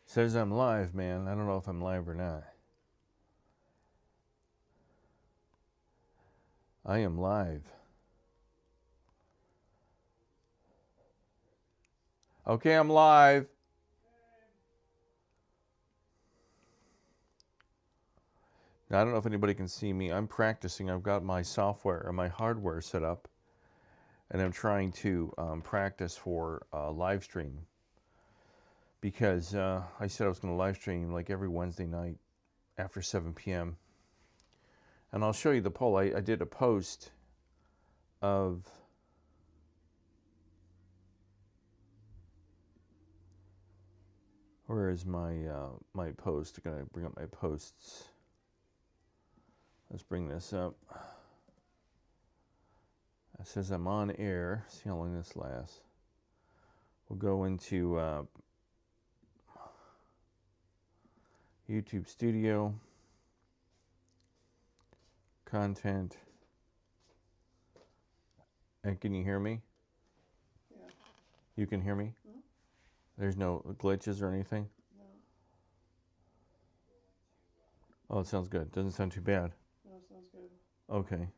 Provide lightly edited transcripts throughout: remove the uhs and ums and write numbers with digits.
Says I'm live, man. I don't know if I'm live or not. I am live. Okay, I'm live. Now, I don't know if anybody can see me. I'm practicing. I've got my software or my hardware set up, and I'm trying to practice for live stream because I said I was going to live stream like every Wednesday night after 7 p.m. And I'll show you the poll. I did a post of where is my my post? I'm gonna bring up my posts. Let's bring this up. It says I'm on air. See how long this lasts. We'll go into YouTube Studio, content, and can you hear me? Yeah. You can hear me? Mm-hmm. There's no glitches or anything? No. Oh, it sounds good. Doesn't sound too bad. No, it sounds good. Okay.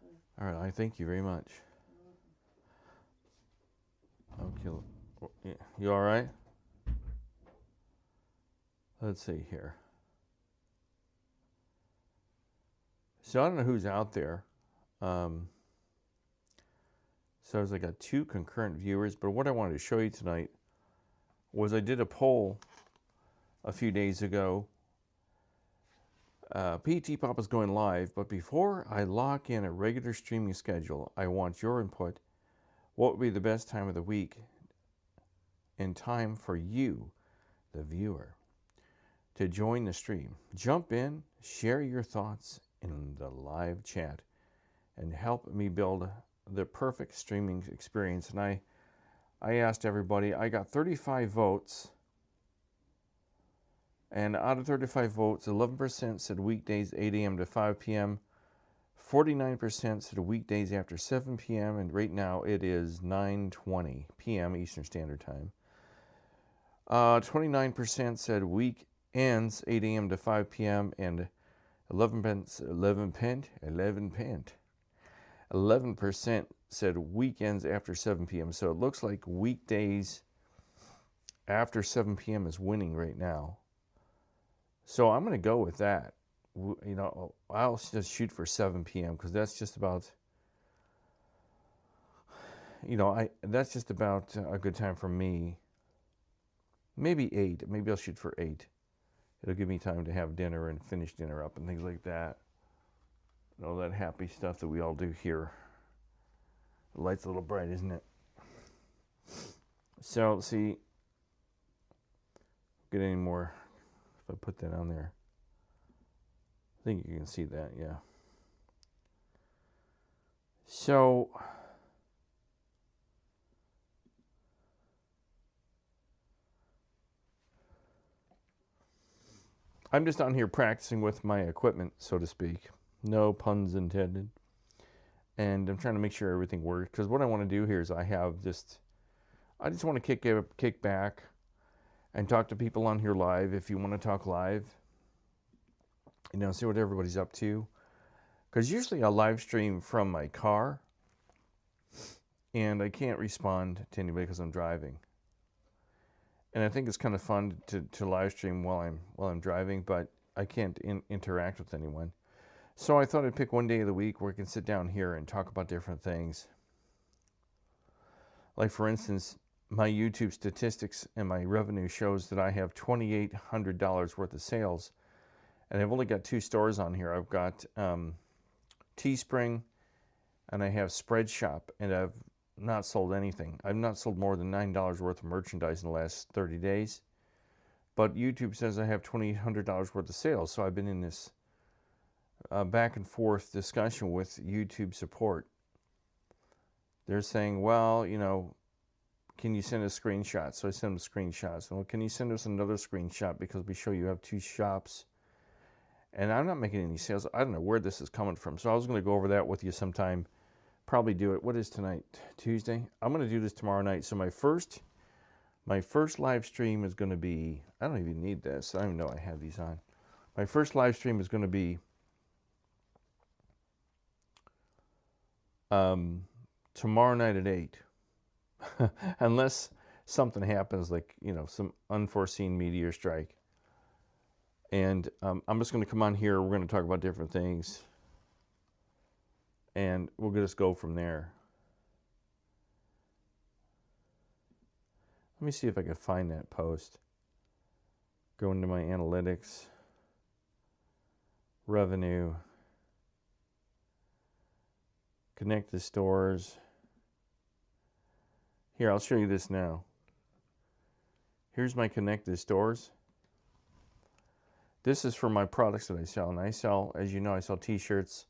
Yeah. All right, I thank you very much. Okay, you all right? Let's see here. So I don't know who's out there. So I got 2 concurrent viewers, but what I wanted to show you tonight was I did a poll a few days ago. PTPOP is going live, but before I lock in a regular streaming schedule, I want your input. What would be the best time of the week and time for you, the viewer, to join the stream? Jump in, share your thoughts in the live chat, and help me build the perfect streaming experience. And I asked everybody, I got 35 votes. And out of 35 votes, 11% said weekdays 8 a.m. to 5 p.m. 49% said weekdays after 7 p.m. And right now it is 9:20 p.m. Eastern Standard Time. 29% said weekends 8 a.m. to 5 p.m. and 11% said weekends after 7 p.m. So it looks like weekdays after 7 p.m. is winning right now. So I'm going to go with that. You know, I'll just shoot for 7 p.m. because that's just about, you know, that's just about a good time for me. Maybe 8. Maybe I'll shoot for 8. It'll give me time to have dinner and finish dinner up and things like that. And all that happy stuff that we all do here. The light's a little bright, isn't it? So, see, get any more, if I put that on there. I think you can see that, yeah. So, I'm just on here practicing with my equipment, so to speak. No puns intended. And I'm trying to make sure everything works. Because what I want to do here is I just want to kick back and talk to people on here live. If you want to talk live, you know, see what everybody's up to. Because usually I'll live stream from my car. And I can't respond to anybody because I'm driving. And I think it's kind of fun to live stream while I'm driving, but I can't interact with anyone. So I thought I'd pick one day of the week where I can sit down here and talk about different things. Like, for instance, my YouTube statistics and my revenue shows that I have $2,800 worth of sales. And I've only got 2 stores on here. I've got Teespring and I have Spreadshop, and I've not sold anything. I've not sold more than $9 worth of merchandise in the last 30 days. But YouTube says I have $2,800 worth of sales. So I've been in this back and forth discussion with YouTube support. They're saying, well, you know, can you send us screenshots? So I send them screenshots. Well, can you send us another screenshot because we show you have 2 shops? And I'm not making any sales. I don't know where this is coming from. So I was going to go over that with you sometime. Probably do it. What is tonight? Tuesday? I'm going to do this tomorrow night. So my first My first live stream is going to be, I don't even need this. I don't even know I have these on. My first live stream is going to be tomorrow night at 8. Unless something happens, like, you know, some unforeseen meteor strike. And I'm just going to come on here. We're going to talk about different things. And we'll just go from there. Let me see if I can find that post. Go into my analytics, revenue, connect to stores. Here, I'll show you this now. Here's my connected stores. This is for my products that I sell. And I sell, as you know, I sell t-shirts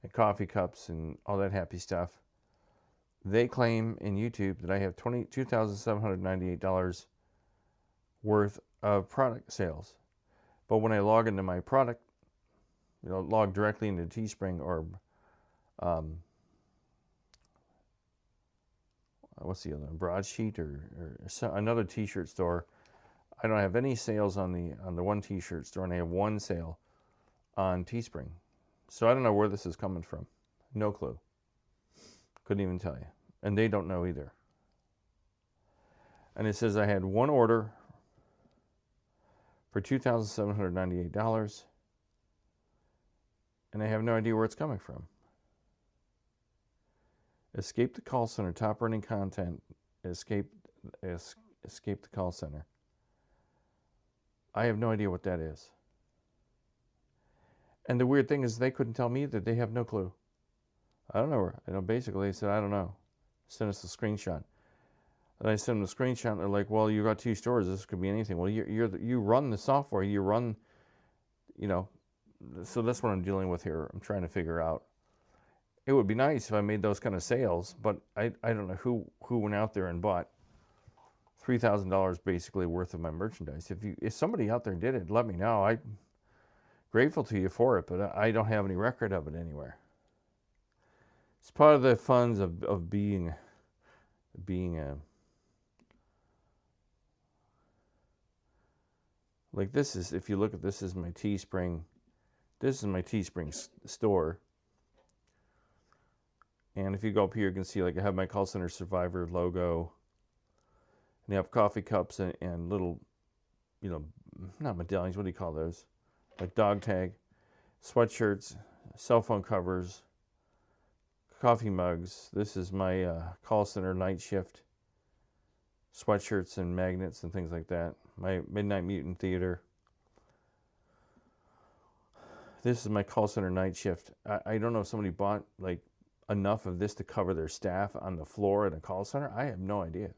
and coffee cups and all that happy stuff. They claim in YouTube that I have $2,798 worth of product sales. But when I log into my product, you know, log directly into Teespring or what's the other, Broadsheet or another t-shirt store, I don't have any sales on the one t-shirt store, and I have one sale on Teespring. So I don't know where this is coming from. No clue. Couldn't even tell you. And they don't know either. And it says I had one order for $2,798, and I have no idea where it's coming from. Escape the call center, top earning content, escape the call center. I have no idea what that is. And the weird thing is they couldn't tell me that. They have no clue. I don't know where. You know, basically they said, I don't know. Send us a screenshot. And I sent them a screenshot, and they're like, well, you got 2 stores. This could be anything. Well, you run the software. You run, you know. So that's what I'm dealing with here. I'm trying to figure out. It would be nice if I made those kind of sales, but I don't know who went out there and bought $3,000 basically worth of my merchandise. If somebody out there did it, let me know. I'm grateful to you for it, but I don't have any record of it anywhere. It's part of the funds of being a, like this is, if you look at this, is my Teespring. This is my Teespring store. And if you go up here, you can see, like, I have my call center survivor logo. And you have coffee cups and little, you know, not medallions, what do you call those? Like dog tag, sweatshirts, cell phone covers, coffee mugs. This is my call center night shift sweatshirts and magnets and things like that. My Midnight Mutant Theater. This is my call center night shift. I don't know if somebody bought, like, enough of this to cover their staff on the floor at a call center. I have no idea.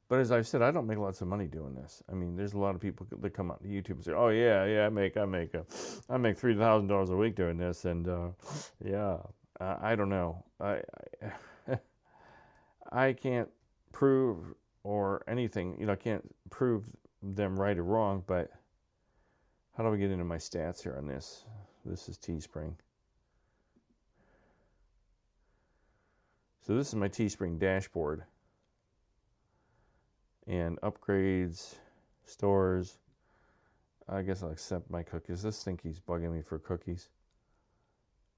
But as I've said, I don't make lots of money doing this. I mean, there's a lot of people that come on YouTube and say, "Oh yeah, I make $3,000 a week doing this," and yeah, I don't know. I can't prove or anything. You know, I can't prove them right or wrong. But how do we get into my stats here on this? This is Teespring. So this is my Teespring dashboard. And upgrades, stores. I guess I'll accept my cookies. This thing keeps bugging me for cookies.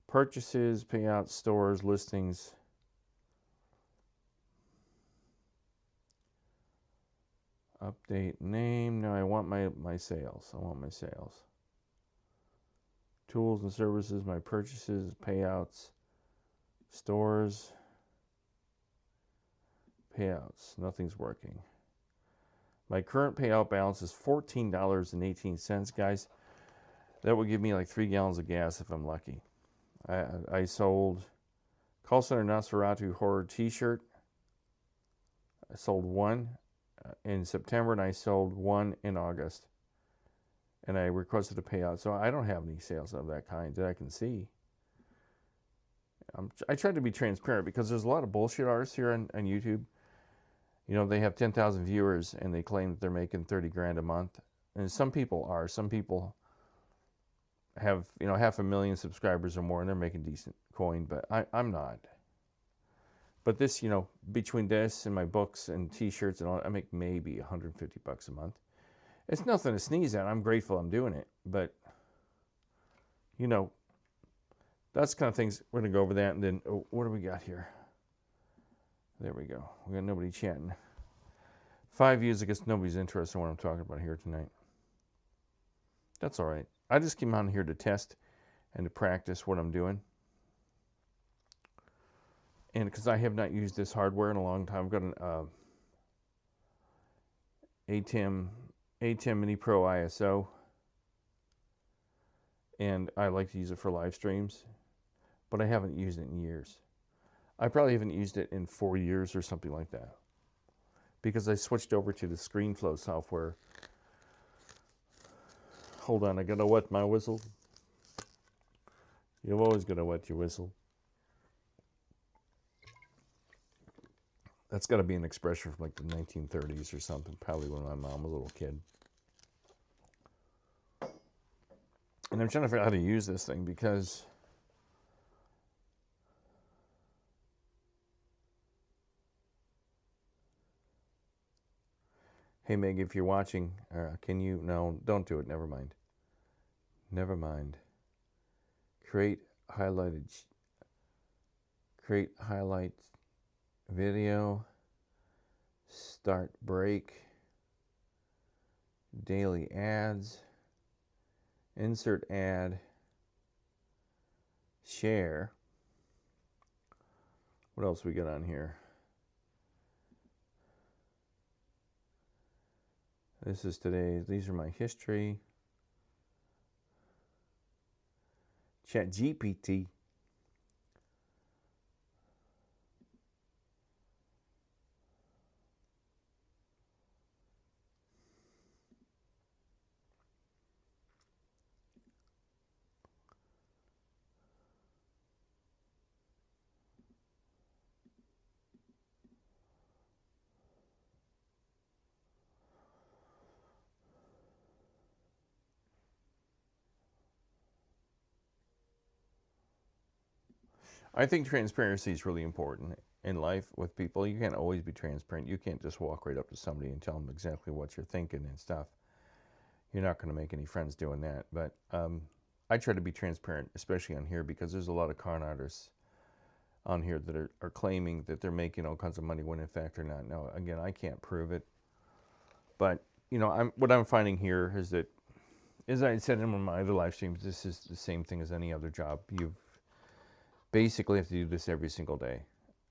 Purchases, payouts, stores, listings. Update name. No, I want my sales. I want my sales. Tools and services, my purchases, payouts, stores, payouts. Nothing's working. My current payout balance is $14.18, guys. That would give me like 3 gallons of gas if I'm lucky. I sold Call Center Nosferatu Horror t-shirt. I sold one in September, and I sold one in August. And I requested a payout. So I don't have any sales of that kind that I can see. I tried to be transparent because there's a lot of bullshit artists here on YouTube. You know, they have 10,000 viewers and they claim that they're making 30 grand a month. And some people are. Some people have, you know, 500,000 subscribers or more, and they're making decent coin, but I'm not. But this, between this and my books and T-shirts and all, I make maybe $150 a month. It's nothing to sneeze at. I'm grateful I'm doing it. But, that's kind of things. We're going to go over that. And then, what do we got here? There we go. We got nobody chatting. 5 views. I guess nobody's interested in what I'm talking about here tonight. That's all right. I just came on here to test and to practice what I'm doing. And because I have not used this hardware in a long time, I've got an Atem Mini Pro ISO. And I like to use it for live streams. But I haven't used it in years. I probably haven't used it in 4 years or something like that. Because I switched over to the ScreenFlow software. Hold on, I gotta wet my whistle. You've always gotta wet your whistle. That's gotta be an expression from like the 1930s or something, probably when my mom was a little kid. And I'm trying to figure out how to use this thing because hey Meg, if you're watching, can you? No, don't do it. Never mind. Never mind. Create highlight video. Start break. Daily ads. Insert ad. Share. What else we got on here? This is today's. These are my history. Chat GPT. I think transparency is really important in life with people. You can't always be transparent. You can't just walk right up to somebody and tell them exactly what you're thinking and stuff. You're not going to make any friends doing that. But I try to be transparent, especially on here, because there's a lot of con artists on here that are claiming that they're making all kinds of money when in fact they're not. Now, again, I can't prove it. But, what I'm finding here is that, as I said in one of my other live streams, this is the same thing as any other job. You basically have to do this every single day.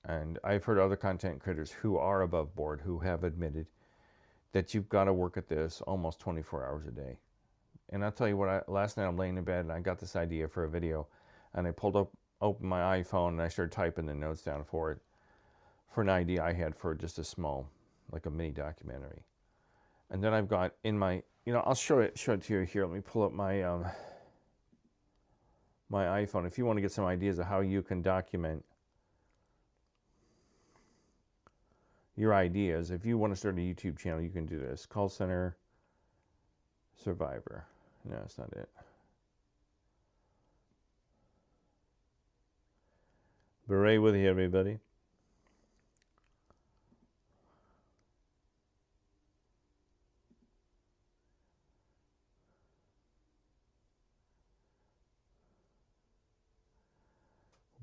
And I've heard other content creators who are above board who have admitted that you've got to work at this almost 24 hours a day. And I'll tell you what, last night I'm laying in bed and I got this idea for a video, and I opened my iPhone and I started typing the notes down for it, for an idea I had for just a small, like a mini documentary. And then I've got in my, I'll show it to you here. Let me pull up my my iPhone. If you want to get some ideas of how you can document your ideas, if you want to start a YouTube channel, you can do this. Call center survivor. No, that's not it. Beret with you, everybody.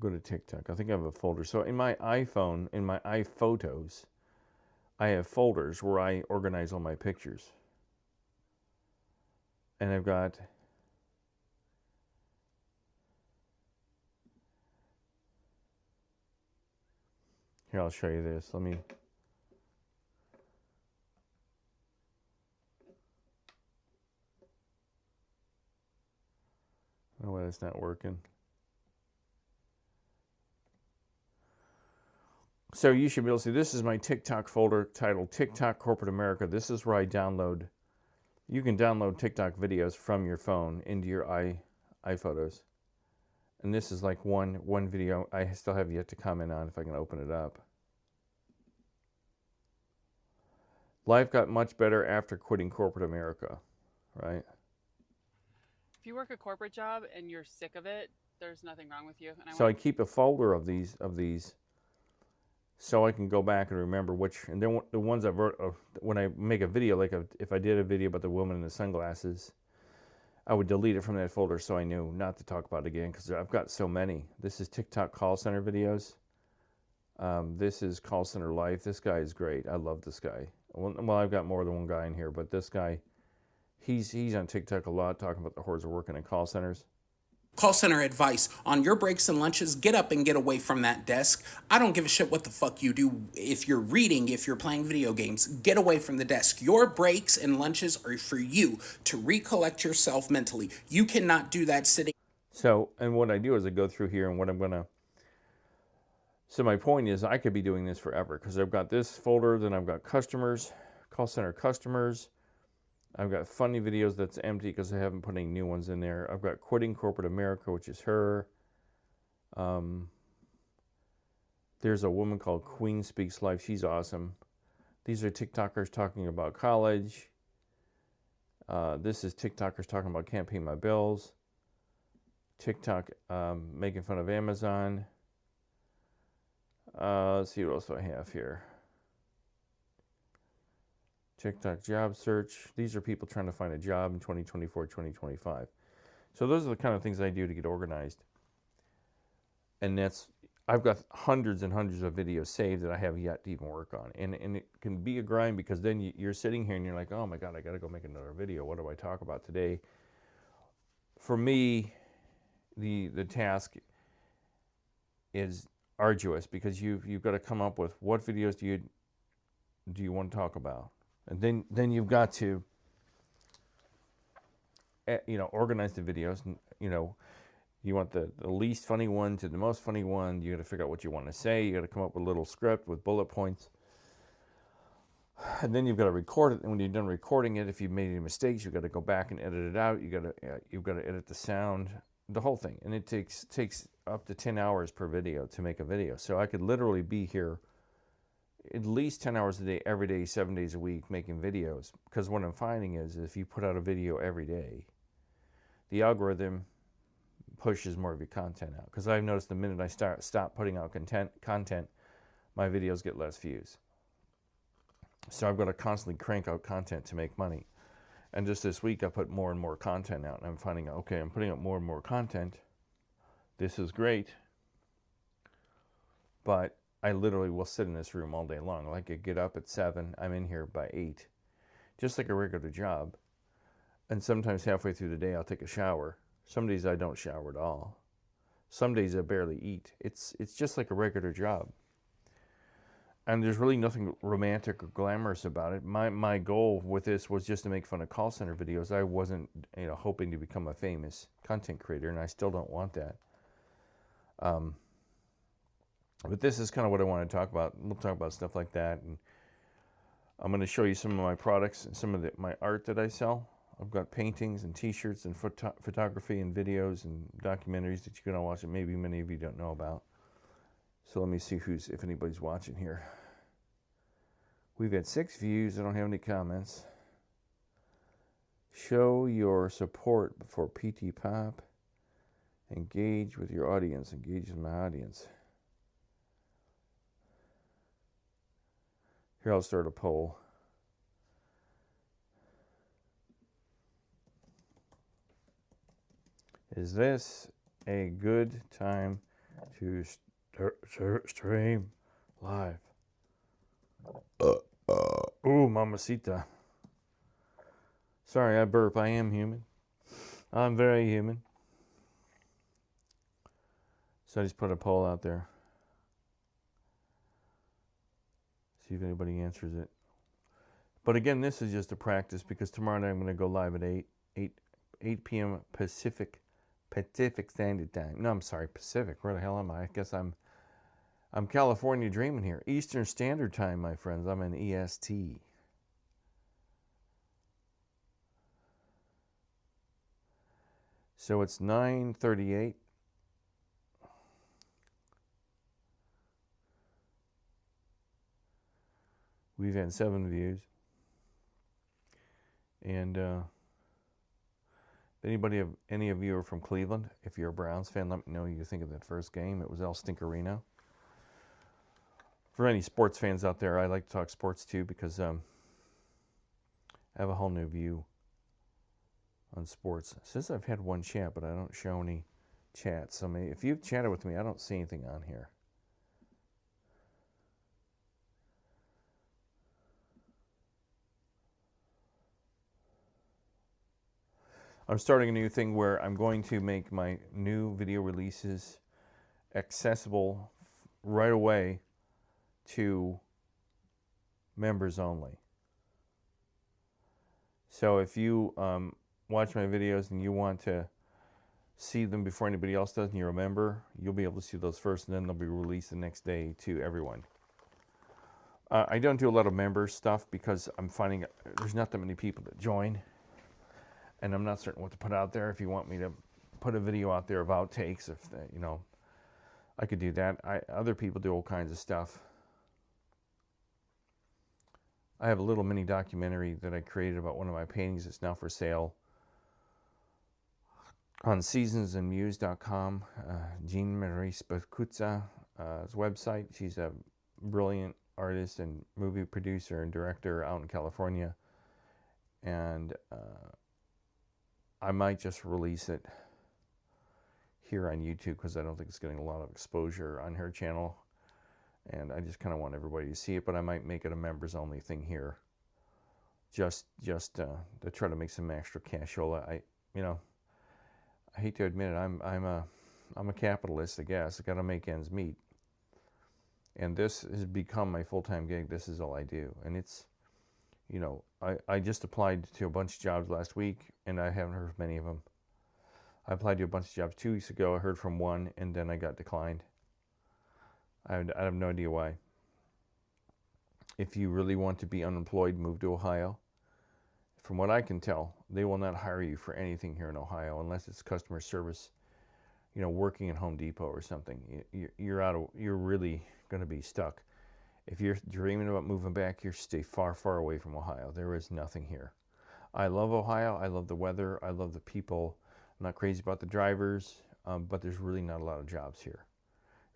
Go to TikTok. I think I have a folder. So in my iPhone, in my iPhotos, I have folders where I organize all my pictures. And I've got here, I'll show you this. Let me I don't know why that's not working. So you should be able to see, this is my TikTok folder titled TikTok Corporate America. This is where I download, you can download TikTok videos from your phone into your iPhotos. And this is like one video I still have yet to comment on if I can open it up. Life got much better after quitting corporate America, right? If you work a corporate job and you're sick of it, there's nothing wrong with you. And So I keep a folder of these so I can go back and remember which, and then the ones I've wrote, when I make a video, like if I did a video about the woman in the sunglasses, I would delete it from that folder so I knew not to talk about it again, because I've got so many. This is TikTok call center videos. This is call center life. This guy is great. I love this guy. Well, I've got more than one guy in here, but this guy, he's on TikTok a lot, talking about the horrors of working in call centers. Call center advice. On your breaks and lunches, get up and get away from that desk. I don't give a shit what the fuck you do. If you're reading, if you're playing video games, get away from the desk. Your breaks and lunches are for you to recollect yourself mentally. You cannot do that sitting. So, and what I do is I go through here, and what I'm going to, so my point is I could be doing this forever, because I've got this folder, then I've got customers, call center customers. I've got funny videos that's empty because I haven't put any new ones in there. I've got quitting corporate America, which is her. There's a woman called Queen Speaks Life. She's awesome. These are TikTokers talking about college. This is TikTokers talking about can't pay my bills. TikTok making fun of Amazon. Let's see what else do I have here. TikTok job search. These are people trying to find a job in 2024, 2025. So those are the kind of things I do to get organized. And that's, I've got hundreds and hundreds of videos saved that I have yet to even work on. And it can be a grind, because then you're sitting here and you're like, oh my God, I got to go make another video. What do I talk about today? For me, the task is arduous, because you've got to come up with what videos do you want to talk about. And then you've got to, organize the videos. And, you want the least funny one to the most funny one. You got to figure out what you want to say. You got to come up with a little script with bullet points. And then you've got to record it. And when you're done recording it, if you've made any mistakes, you've got to go back and edit it out. You've got to edit the sound, the whole thing. And it takes up to 10 hours per video to make a video. So I could literally be here at least 10 hours a day, every day, 7 days a week, making videos. Because what I'm finding is if you put out a video every day, the algorithm pushes more of your content out. Because I've noticed the minute I stop putting out content, my videos get less views. So I've got to constantly crank out content to make money. And just this week, I put more and more content out. And I'm finding out, okay, I'm putting out more and more content. This is great. But I literally will sit in this room all day long. Like I get up at 7, I'm in here by 8, just like a regular job. And sometimes halfway through the day, I'll take a shower. Some days I don't shower at all. Some days I barely eat. It's just like a regular job. And there's really nothing romantic or glamorous about it. My goal with this was just to make fun of call center videos. I wasn't, hoping to become a famous content creator, and I still don't want that. But this is kind of what I want to talk about. We'll talk about stuff like that. And I'm going to show you some of my products and some of my art that I sell. I've got paintings and t-shirts and photography and videos and documentaries that you're going to watch that maybe many of you don't know about. So let me see if anybody's watching here. We've had 6 views. I don't have any comments. Show your support for PTPOP. Engage with your audience. Engage with my audience. Here, I'll start a poll. Is this a good time to stream live? Ooh, mamacita. Sorry, I burp. I am human. I'm very human. So I just put a poll out there. See if anybody answers it. But again, this is just a practice, because tomorrow night I'm going to go live at 8 p.m. Pacific Standard Time. No, I'm sorry, Pacific. Where the hell am I? I guess I'm California dreaming here. Eastern Standard Time, my friends. I'm in EST. So it's 9:38. We've had 7 views. And if any of you are from Cleveland, if you're a Browns fan, let me know what you think of that first game. It was El Stinkerino. For any sports fans out there, I like to talk sports too because I have a whole new view on sports. It says I've had one chat, but I don't show any chats. So if you've chatted with me, I don't see anything on here. I'm starting a new thing where I'm going to make my new video releases accessible right away to members only. So if you watch my videos and you want to see them before anybody else does and you're a member, you'll be able to see those first, and then they'll be released the next day to everyone. I don't do a lot of member stuff because I'm finding there's not that many people that join, and I'm not certain what to put out there. If you want me to put a video out there of outtakes, if you know, I could do that. Other people do all kinds of stuff. I have a little mini documentary that I created about one of my paintings. It's now for sale on seasonsandmuse.com. Jean Marie Spakutza's website. She's a brilliant artist and movie producer and director out in California. And I might just release it here on YouTube because I don't think it's getting a lot of exposure on her channel. And I just kind of want everybody to see it, but I might make it a members only thing here, just to try to make some extra cashola. I hate to admit it, I'm a capitalist, I guess. I got to make ends meet, and this has become my full-time gig. This is all I do, and it's, you know, I just applied to a bunch of jobs last week, and I haven't heard from many of them. I applied to a bunch of jobs 2 weeks ago. I heard from one, and then I got declined. I have no idea why. If you really want to be unemployed, move to Ohio. From what I can tell, they will not hire you for anything here in Ohio unless it's customer service, you know, working at Home Depot or something. You're really going to be stuck. If you're dreaming about moving back here, stay far, far away from Ohio. There is nothing here. I love Ohio. I love the weather. I love the people. I'm not crazy about the drivers, but there's really not a lot of jobs here.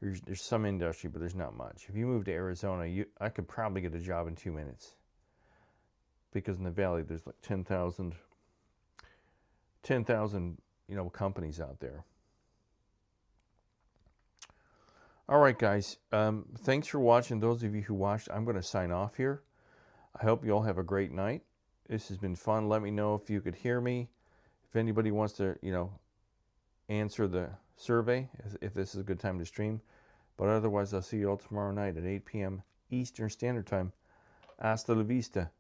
There's some industry, but there's not much. If you move to Arizona, I could probably get a job in 2 minutes. Because in the valley, there's like 10,000, you know, companies out there. All right, guys. Thanks for watching. Those of you who watched, I'm going to sign off here. I hope you all have a great night. This has been fun. Let me know if you could hear me. If anybody wants to, you know, answer the survey, if this is a good time to stream. But otherwise, I'll see you all tomorrow night at 8 p.m. Eastern Standard Time. Hasta la vista.